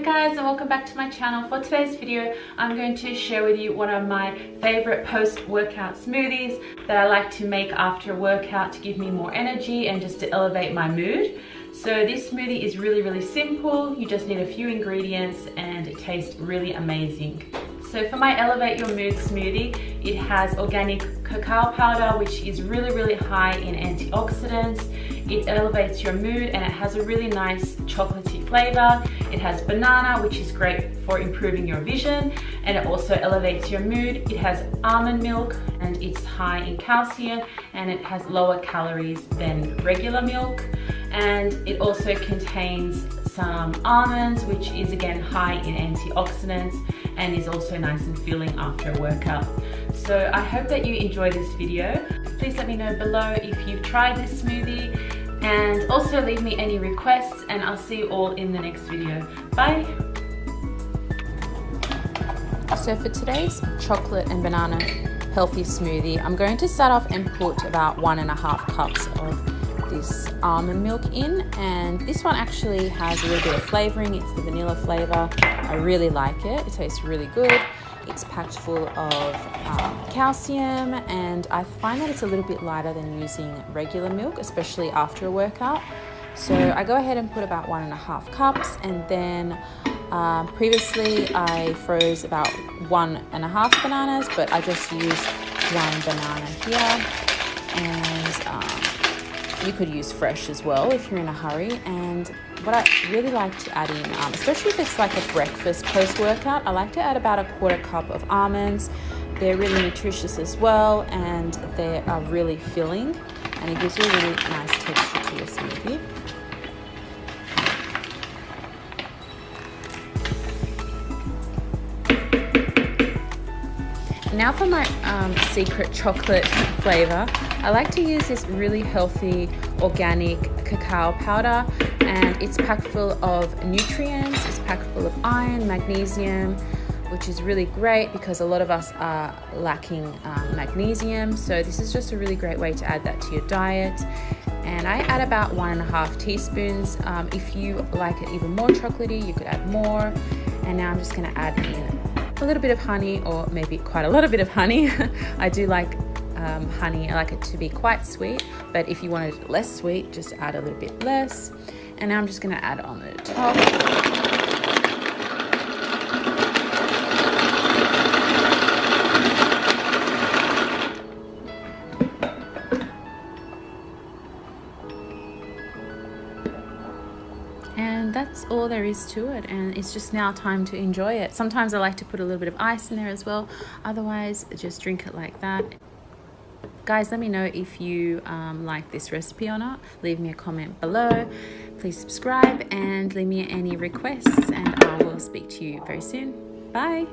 Hey guys, and welcome back to my channel. For today's video, I'm going to share with you one of my favorite post-workout smoothies that I like to make after a workout to give me more energy and just to elevate my mood. So this smoothie is really simple. You just need a few ingredients and it tastes really amazing. So for my Elevate Your Mood smoothie, it has organic cacao powder, which is really high in antioxidants. It elevates your mood and it has a really nice chocolatey flavor. It has banana, which is great for improving your vision, and it also elevates your mood. It has almond milk and it's high in calcium, and it has lower calories than regular milk. And it also contains some almonds, which is again high in antioxidants and is also nice and filling after a workout. So I hope that you enjoy this video. Please let me know below if you've tried this smoothie, and also leave me any requests, and I'll see you all in the next video. Bye! So for today's chocolate and banana healthy smoothie, I'm going to start off and put about 1.5 cups of this almond milk in, and this one actually has a little bit of flavoring. It's the vanilla flavor. I really like it. It tastes really good. It's packed full of calcium, and I find that it's a little bit lighter than using regular milk, especially after a workout. So I go ahead and put about 1.5 cups, and then previously I froze about 1.5 bananas, but I just used 1 banana here, and you could use fresh as well if you're in a hurry. And what I really like to add in, especially if it's like a breakfast post-workout, I like to add about 1/4 cup of almonds. They're really nutritious as well, and they are really filling, and it gives you a really nice texture to your smoothie. Now for my secret chocolate flavor, I like to use this really healthy organic cacao powder, and it's packed full of nutrients. It's packed full of iron, magnesium, which is really great because a lot of us are lacking magnesium. So this is just a really great way to add that to your diet. And I add about 1.5 teaspoons. If you like it even more chocolatey, you could add more. And now I'm just going to add in a little bit of honey, or maybe quite a lot of bit of honey. I do like honey. I like it to be quite sweet, but if you wanted it less sweet, just add a little bit less. And now I'm just going to add on the top. And that's all there is to it, and it's just now time to enjoy it. Sometimes I like to put a little bit of ice in there as well. Otherwise, just drink it like that. Guys, let me know if you like this recipe or not. Leave me a comment below. Please subscribe and leave me any requests, and I will speak to you very soon. Bye!